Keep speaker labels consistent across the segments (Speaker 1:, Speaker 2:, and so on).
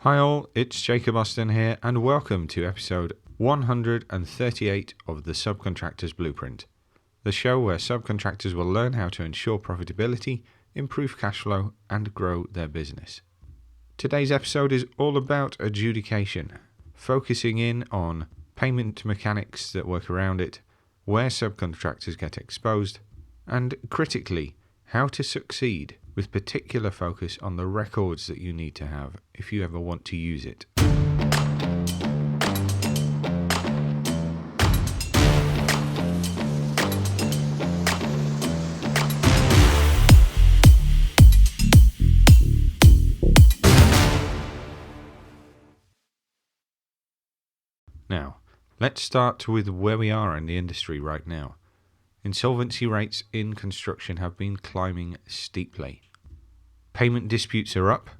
Speaker 1: Hi all, it's Jacob Austin here and welcome to episode 138 of the Subcontractors Blueprint, the show where subcontractors will learn how to ensure profitability, improve cash flow and grow their business. Today's episode is all about adjudication, focusing in on payment mechanics that work around it, where subcontractors get exposed, and critically, how to succeed with particular focus on the records that you need to have if you ever want to use it. Now, let's start with where we are in the industry right now. Insolvency rates in construction have been climbing steeply. Payment disputes are up,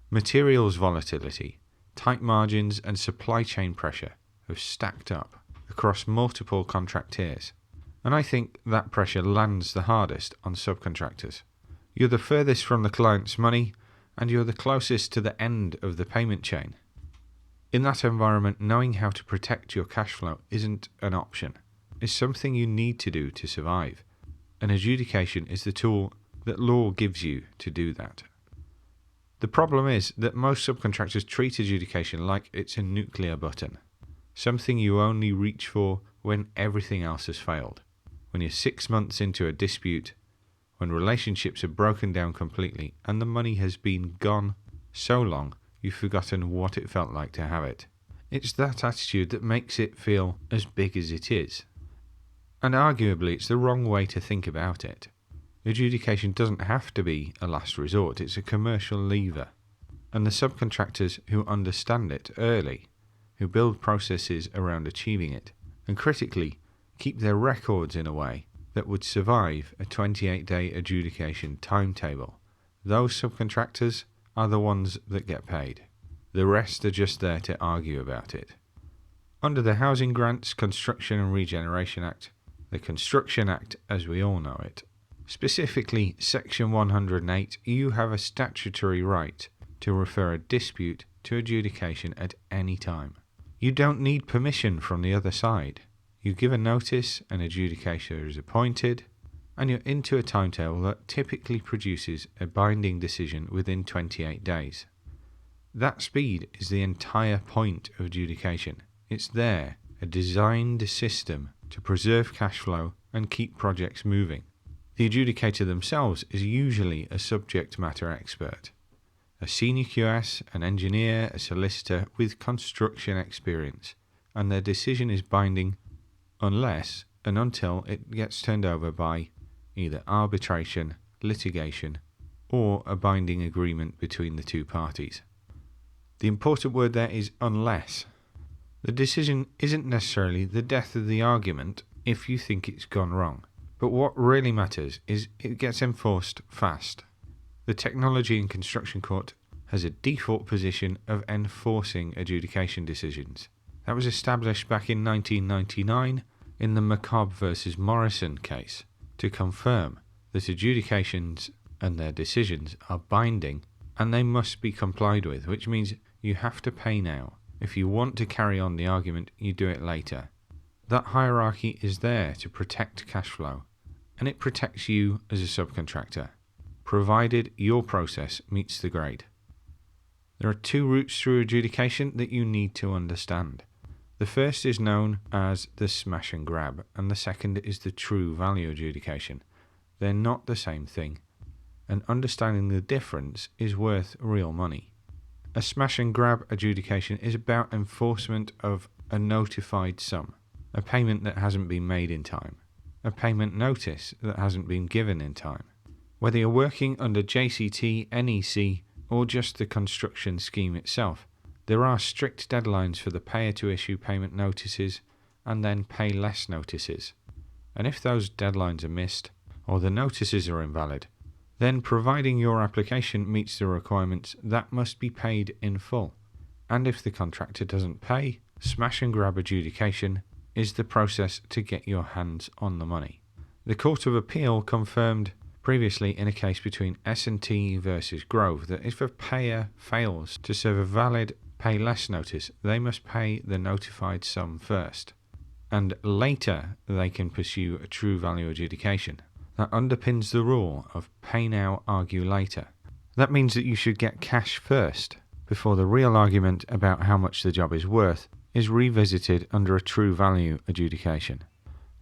Speaker 1: materials volatility, tight margins and supply chain pressure have stacked up across multiple contract tiers. And I think that pressure lands the hardest on subcontractors. You're the furthest from the client's money and you're the closest to the end of the payment chain. In that environment, knowing how to protect your cash flow isn't an option. It's something you need to do to survive. And adjudication is the tool that law gives you to do that. The problem is that most subcontractors treat adjudication like it's a nuclear button, something you only reach for when everything else has failed, when you're 6 months into a dispute, when relationships are broken down completely and the money has been gone so long you've forgotten what it felt like to have it. It's that attitude that makes it feel as big as it is. And arguably it's the wrong way to think about it. Adjudication doesn't have to be a last resort, it's a commercial lever. And the subcontractors who understand it early, who build processes around achieving it, and critically keep their records in a way that would survive a 28-day adjudication timetable, those subcontractors are the ones that get paid. The rest are just there to argue about it. Under the Housing Grants, Construction and Regeneration Act, the Construction Act as we all know it, specifically Section 108, you have a statutory right to refer a dispute to adjudication at any time. You don't need permission from the other side. You give a notice, an adjudicator is appointed, and you're into a timetable that typically produces a binding decision within 28 days. That speed is the entire point of adjudication. It's there, a designed system to preserve cash flow and keep projects moving. The adjudicator themselves is usually a subject matter expert, a senior QS, an engineer, a solicitor with construction experience, and their decision is binding unless and until it gets turned over by either arbitration, litigation, or a binding agreement between the two parties. The important word there is unless. The decision isn't necessarily the death of the argument if you think it's gone wrong, but what really matters is it gets enforced fast. The technology in construction court has a default position of enforcing adjudication decisions. That was established back in 1999 in the McCobb versus Morrison case to confirm that adjudications and their decisions are binding and they must be complied with, which means you have to pay now. If you want to carry on the argument, you do it later. That hierarchy is there to protect cash flow, and it protects you as a subcontractor, provided your process meets the grade. There are two routes through adjudication that you need to understand. The first is known as the smash and grab, and the second is the true value adjudication. They're not the same thing, and understanding the difference is worth real money. A smash and grab adjudication is about enforcement of a notified sum, a payment that hasn't been made in time, a payment notice that hasn't been given in time. Whether you're working under JCT, NEC, or just the construction scheme itself, there are strict deadlines for the payer to issue payment notices and then pay less notices. And if those deadlines are missed, or the notices are invalid, then providing your application meets the requirements, that must be paid in full. And if the contractor doesn't pay, smash and grab adjudication is the process to get your hands on the money. The Court of Appeal confirmed previously in a case between S&T versus Grove that if a payer fails to serve a valid pay less notice, they must pay the notified sum first, and later they can pursue a true value adjudication. That underpins the rule of pay now, argue later. That means that you should get cash first before the real argument about how much the job is worth is revisited under a true value adjudication.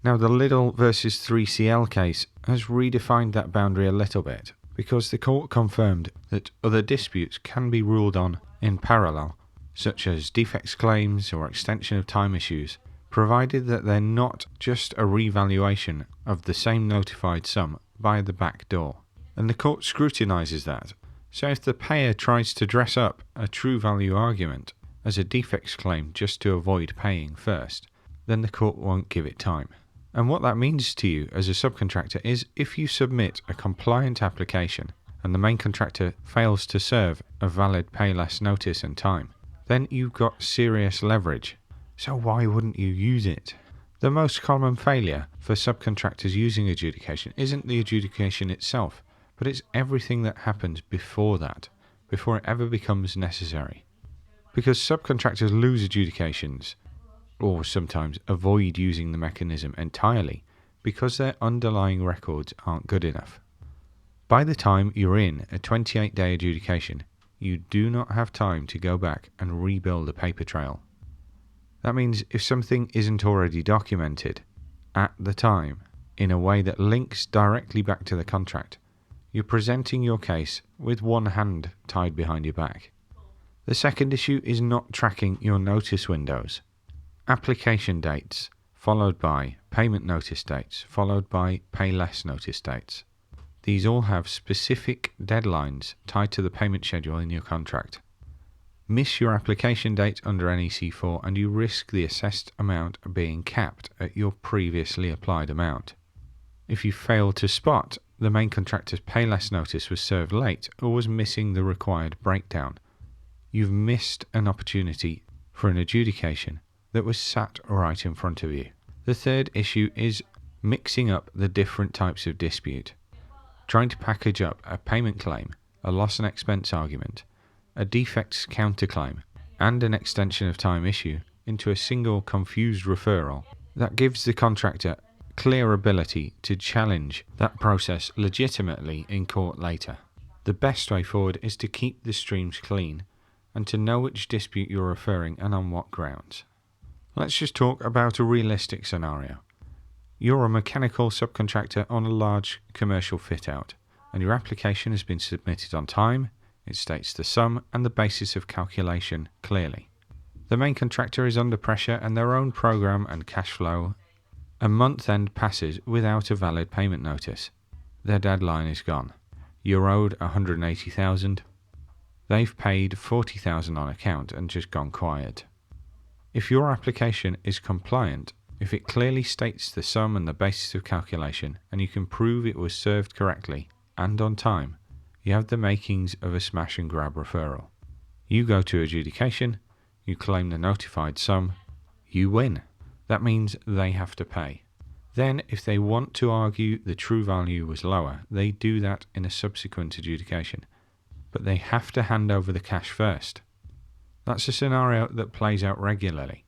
Speaker 1: Now, the Lidl versus 3CL case has redefined that boundary a little bit because the court confirmed that other disputes can be ruled on in parallel, such as defects claims or extension of time issues, provided that they're not just a revaluation of the same notified sum by the back door. And the court scrutinises that. So if the payer tries to dress up a true value argument as a defects claim just to avoid paying first, then the court won't give it time. And what that means to you as a subcontractor is if you submit a compliant application and the main contractor fails to serve a valid pay less notice and time, then you've got serious leverage. So why wouldn't you use it? The most common failure for subcontractors using adjudication isn't the adjudication itself, but it's everything that happens before that, before it ever becomes necessary. Because subcontractors lose adjudications, or sometimes avoid using the mechanism entirely, because their underlying records aren't good enough. By the time you're in a 28-day adjudication, you do not have time to go back and rebuild a paper trail. That means if something isn't already documented at the time in a way that links directly back to the contract, you're presenting your case with one hand tied behind your back. The second issue is not tracking your notice windows. Application dates, followed by payment notice dates, followed by pay less notice dates. These all have specific deadlines tied to the payment schedule in your contract. Miss your application date under NEC4 and you risk the assessed amount being capped at your previously applied amount. If you fail to spot the main contractor's pay less notice was served late or was missing the required breakdown, you've missed an opportunity for an adjudication that was sat right in front of you. The third issue is mixing up the different types of dispute. Trying to package up a payment claim, a loss and expense argument, a defects counterclaim, and an extension of time issue into a single confused referral that gives the contractor clear ability to challenge that process legitimately in court later. The best way forward is to keep the streams clean and to know which dispute you're referring and on what grounds. Let's just talk about a realistic scenario. You're a mechanical subcontractor on a large commercial fit-out, and your application has been submitted on time. It states the sum and the basis of calculation clearly. The main contractor is under pressure and their own program and cash flow. A month end passes without a valid payment notice. Their deadline is gone. You're owed $180,000. They've paid $40,000 on account and just gone quiet. If your application is compliant, if it clearly states the sum and the basis of calculation, and you can prove it was served correctly and on time, you have the makings of a smash and grab referral. You go to adjudication, you claim the notified sum, you win. That means they have to pay. Then, if they want to argue the true value was lower, they do that in a subsequent adjudication. But they have to hand over the cash first. That's a scenario that plays out regularly.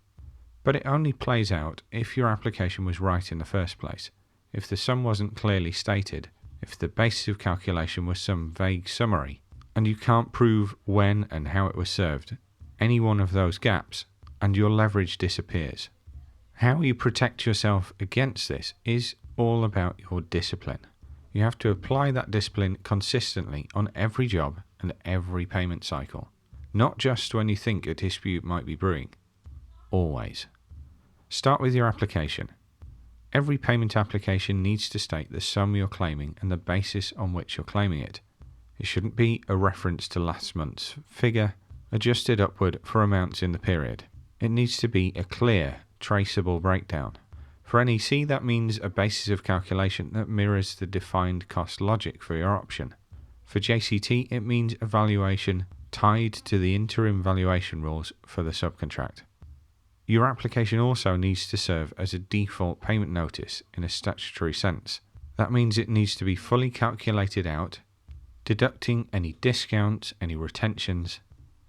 Speaker 1: But it only plays out if your application was right in the first place, if the sum wasn't clearly stated, if the basis of calculation was some vague summary, and you can't prove when and how it was served, any one of those gaps, and your leverage disappears. How you protect yourself against this is all about your discipline. You have to apply that discipline consistently on every job and every payment cycle, not just when you think a dispute might be brewing. Always. Start with your application. Every payment application needs to state the sum you're claiming and the basis on which you're claiming it. It shouldn't be a reference to last month's figure, adjusted upward for amounts in the period. It needs to be a clear, traceable breakdown. For NEC, that means a basis of calculation that mirrors the defined cost logic for your option. For JCT, it means a valuation tied to the interim valuation rules for the subcontract. Your application also needs to serve as a default payment notice in a statutory sense. That means it needs to be fully calculated out, deducting any discounts, any retentions,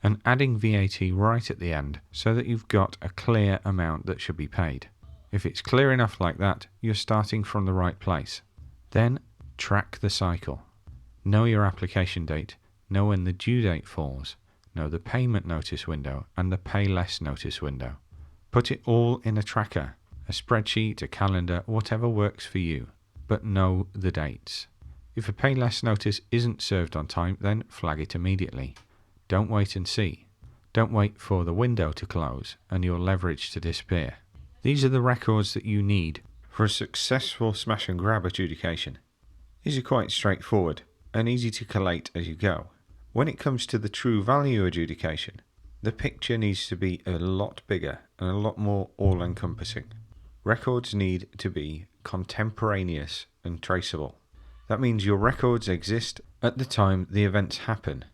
Speaker 1: and adding VAT right at the end so that you've got a clear amount that should be paid. If it's clear enough like that, you're starting from the right place. Then track the cycle. Know your application date, know when the due date falls, know the payment notice window and the pay less notice window. Put it all in a tracker, a spreadsheet, a calendar, whatever works for you, but know the dates. If a pay less notice isn't served on time, then flag it immediately. Don't wait and see. Don't wait for the window to close and your leverage to disappear. These are the records that you need for a successful smash and grab adjudication. These are quite straightforward and easy to collate as you go. When it comes to the true value adjudication, the picture needs to be a lot bigger and a lot more all-encompassing. Records need to be contemporaneous and traceable. That means your records exist at the time the events happen,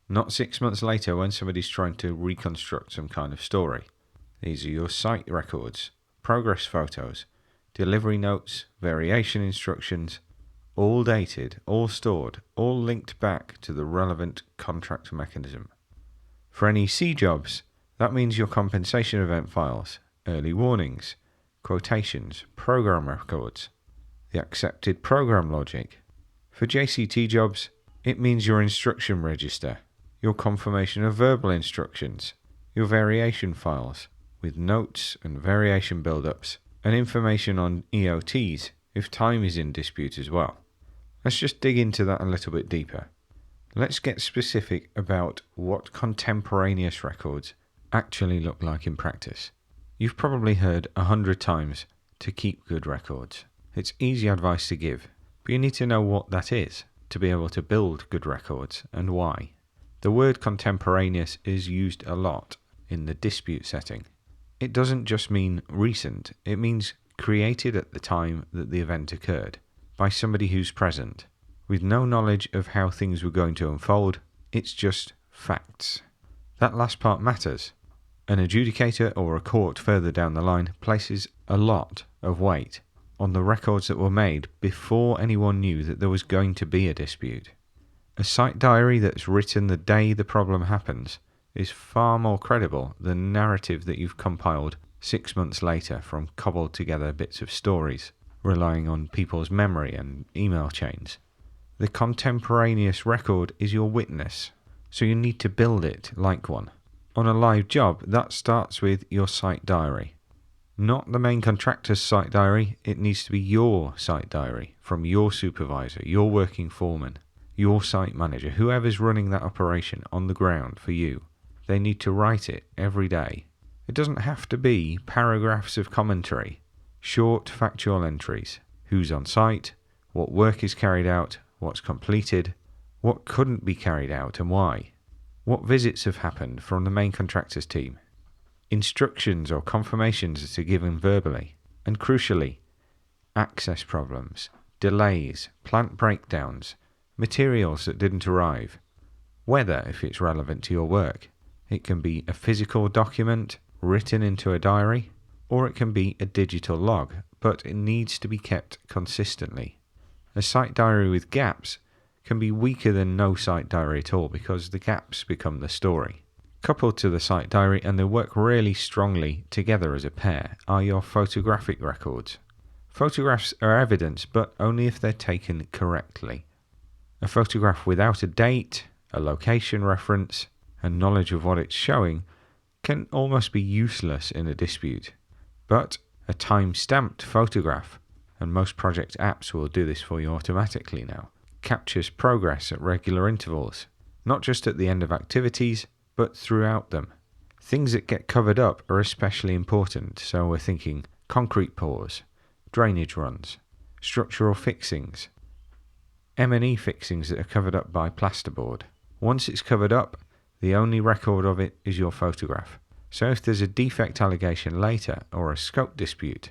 Speaker 1: not 6 months later when somebody's trying to reconstruct some kind of story. These are your site records, progress photos, delivery notes, variation instructions, all dated, all stored, all linked back to the relevant contract mechanism. For NEC jobs, that means your compensation event files, early warnings, quotations, program records, the accepted program logic. For JCT jobs, it means your instruction register, your confirmation of verbal instructions, your variation files with notes and variation build-ups, and information on EOTs if time is in dispute as well. Let's just dig into that a little bit deeper. Let's get specific about what contemporaneous records actually look like in practice. You've probably heard 100 times to keep good records. It's easy advice to give, but you need to know what that is to be able to build good records and why. The word contemporaneous is used a lot in the dispute setting. It doesn't just mean recent, it means created at the time that the event occurred by somebody who's present, with no knowledge of how things were going to unfold. It's just facts. That last part matters. An adjudicator or a court further down the line places a lot of weight on the records that were made before anyone knew that there was going to be a dispute. A site diary that's written the day the problem happens is far more credible than narrative that you've compiled 6 months later from cobbled together bits of stories, relying on people's memory and email chains. The contemporaneous record is your witness, so you need to build it like one. On a live job, that starts with your site diary. Not the main contractor's site diary, it needs to be your site diary from your supervisor, your working foreman, your site manager, whoever's running that operation on the ground for you. They need to write it every day. It doesn't have to be paragraphs of commentary, short factual entries. Who's on site, what work is carried out, what's completed, what couldn't be carried out and why, what visits have happened from the main contractor's team, instructions or confirmations that are given verbally, and crucially, access problems, delays, plant breakdowns, materials that didn't arrive, weather if it's relevant to your work. It can be a physical document written into a diary, or it can be a digital log, but it needs to be kept consistently. A site diary with gaps can be weaker than no site diary at all because the gaps become the story. Coupled to the site diary, and they work really strongly together as a pair, are your photographic records. Photographs are evidence, but only if they're taken correctly. A photograph without a date, a location reference, and knowledge of what it's showing can almost be useless in a dispute. But a time-stamped photograph, and most project apps will do this for you automatically now, captures progress at regular intervals, not just at the end of activities, but throughout them. Things that get covered up are especially important, so we're thinking concrete pours, drainage runs, structural fixings, M&E fixings that are covered up by plasterboard. Once it's covered up, the only record of it is your photograph. So if there's a defect allegation later or a scope dispute,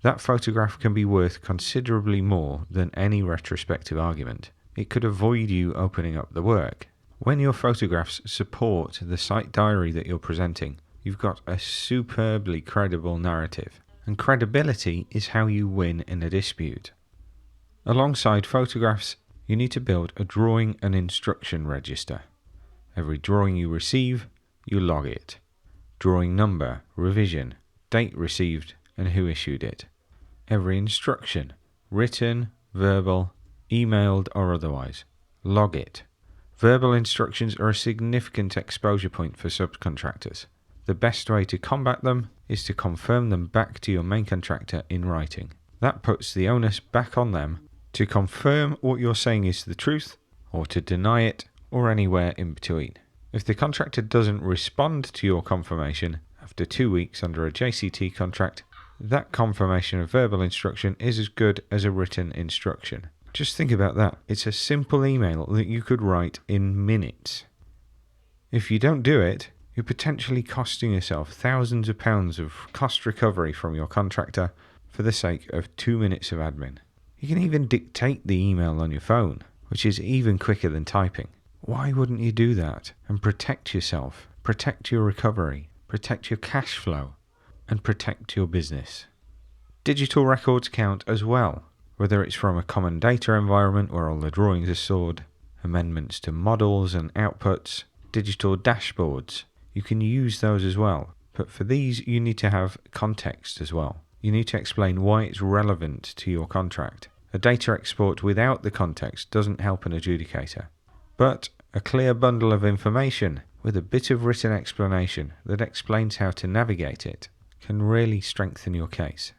Speaker 1: that photograph can be worth considerably more than any retrospective argument. It could avoid you opening up the work. When your photographs support the site diary that you're presenting, you've got a superbly credible narrative. And credibility is how you win in a dispute. Alongside photographs, you need to build a drawing and instruction register. Every drawing you receive, you log it. Drawing number, revision, date received, and who issued it. Every instruction, written, verbal, emailed or otherwise, log it. Verbal instructions are a significant exposure point for subcontractors. The best way to combat them is to confirm them back to your main contractor in writing. That puts the onus back on them to confirm what you're saying is the truth, or to deny it, or anywhere in between. If the contractor doesn't respond to your confirmation after 2 weeks under a JCT contract, that confirmation of verbal instruction is as good as a written instruction. Just think about that. It's a simple email that you could write in minutes. If you don't do it, you're potentially costing yourself thousands of pounds of cost recovery from your contractor for the sake of 2 minutes of admin. You can even dictate the email on your phone, which is even quicker than typing. Why wouldn't you do that and protect yourself, protect your recovery, protect your cash flow, and protect your business? Digital records count as well, whether it's from a common data environment where all the drawings are stored, amendments to models and outputs, digital dashboards. You can use those as well, but for these you need to have context as well. You need to explain why it's relevant to your contract. A data export without the context doesn't help an adjudicator, but a clear bundle of information with a bit of written explanation that explains how to navigate it can really strengthen your case.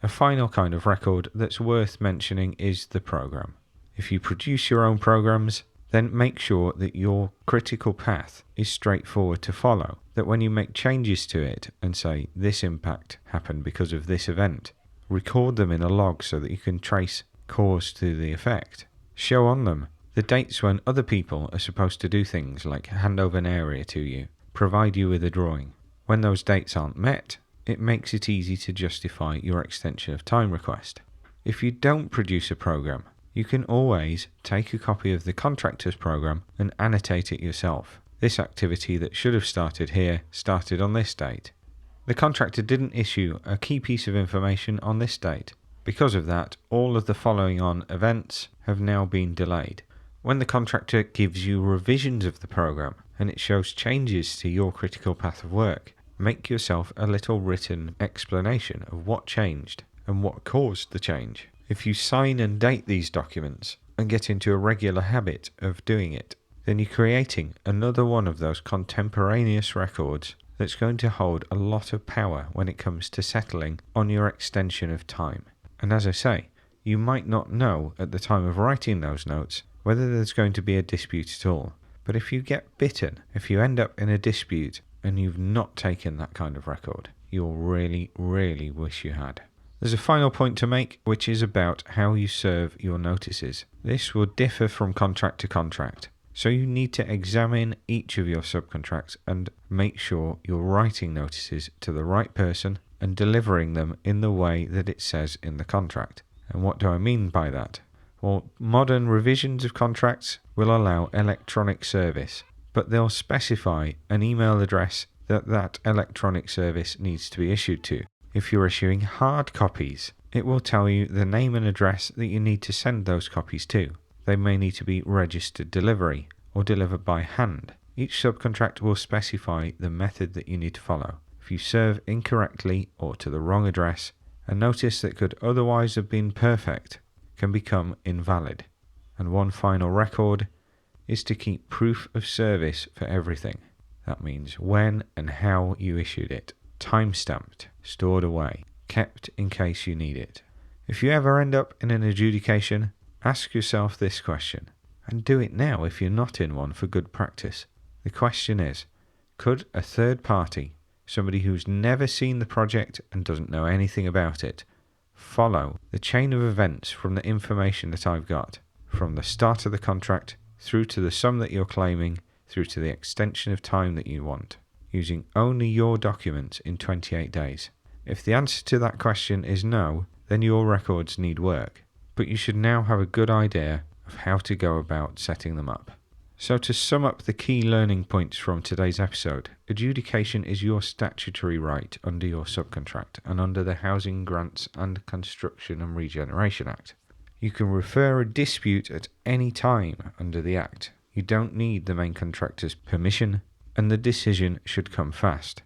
Speaker 1: A final kind of record that's worth mentioning is the program. If you produce your own programs, then make sure that your critical path is straightforward to follow, that when you make changes to it and say this impact happened because of this event, record them in a log so that you can trace cause to the effect. Show on them the dates when other people are supposed to do things like hand over an area to you, provide you with a drawing. When those dates aren't met, it makes it easy to justify your extension of time request. If you don't produce a program, you can always take a copy of the contractor's program and annotate it yourself. This activity that should have started here started on this date. The contractor didn't issue a key piece of information on this date. Because of that, all of the following on events have now been delayed. When the contractor gives you revisions of the program and it shows changes to your critical path of work, make yourself a little written explanation of what changed and what caused the change. If you sign and date these documents and get into a regular habit of doing it, then you're creating another one of those contemporaneous records that's going to hold a lot of power when it comes to settling on your extension of time. And as I say, you might not know at the time of writing those notes whether there's going to be a dispute at all. But if you get bitten, if you end up in a dispute and you've not taken that kind of record, you'll really, really wish you had. There's a final point to make, which is about how you serve your notices. This will differ from contract to contract, so you need to examine each of your subcontracts and make sure you're writing notices to the right person and delivering them in the way that it says in the contract. And what do I mean by that? Well, modern revisions of contracts will allow electronic service, but they'll specify an email address that electronic service needs to be issued to. If you're issuing hard copies, it will tell you the name and address that you need to send those copies to. They may need to be registered delivery or delivered by hand. Each subcontract will specify the method that you need to follow. If you serve incorrectly or to the wrong address, a notice that could otherwise have been perfect can become invalid. And one final record is to keep proof of service for everything. That means when and how you issued it. Time-stamped, stored away, kept in case you need it. If you ever end up in an adjudication, ask yourself this question, and do it now if you're not in one for good practice. The question is, could a third party, somebody who's never seen the project and doesn't know anything about it, follow the chain of events from the information that I've got, from the start of the contract through to the sum that you're claiming, through to the extension of time that you want, using only your documents in 28 days? If the answer to that question is no, then your records need work, but you should now have a good idea of how to go about setting them up. So to sum up the key learning points from today's episode, adjudication is your statutory right under your subcontract and under the Housing Grants and Construction and Regeneration Act. You can refer a dispute at any time under the Act. You don't need the main contractor's permission, and the decision should come fast.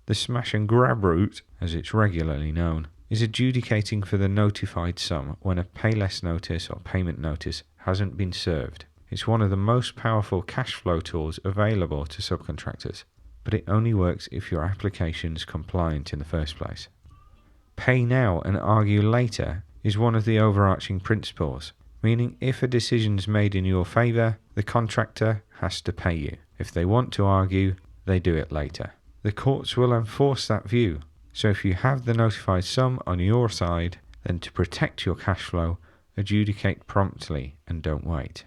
Speaker 1: The smash and grab route, as it's regularly known, is adjudicating for the notified sum when a pay less notice or payment notice hasn't been served. It's one of the most powerful cash flow tools available to subcontractors, but it only works if your application's compliant in the first place. Pay now and argue later is one of the overarching principles, meaning if a decision's made in your favour, the contractor has to pay you. If they want to argue, they do it later. The courts will enforce that view, so if you have the notified sum on your side, then to protect your cash flow, adjudicate promptly and don't wait.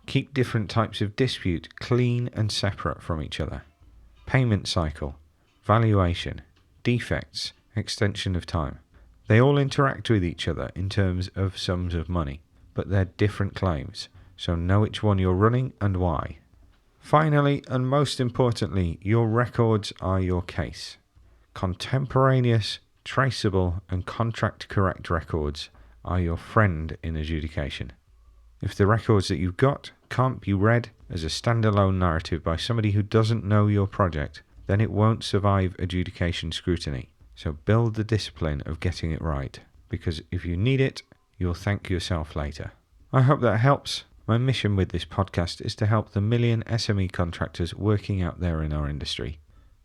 Speaker 1: Keep different types of dispute clean and separate from each other. Payment cycle, valuation, defects, extension of time. They all interact with each other in terms of sums of money, but they're different claims, so know which one you're running and why. Finally, and most importantly, your records are your case. Contemporaneous, traceable, and contract-correct records are your friend in adjudication. If the records that you've got can't be read as a standalone narrative by somebody who doesn't know your project, then it won't survive adjudication scrutiny. So build the discipline of getting it right, because if you need it, you'll thank yourself later. I hope that helps. My mission with this podcast is to help the million SME contractors working out there in our industry.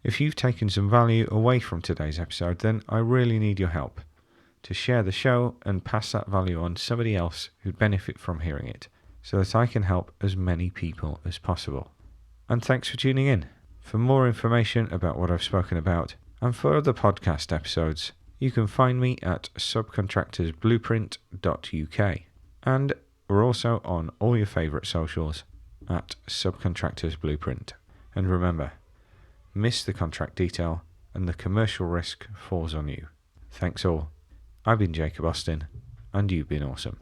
Speaker 1: If you've taken some value away from today's episode, then I really need your help to share the show and pass that value on to somebody else who'd benefit from hearing it, so that I can help as many people as possible. And thanks for tuning in. For more information about what I've spoken about, and for other podcast episodes, you can find me at subcontractorsblueprint.uk. And we're also on all your favourite socials at Subcontractors Blueprint. And remember, miss the contract detail and the commercial risk falls on you. Thanks all. I've been Jacob Austin, and you've been awesome.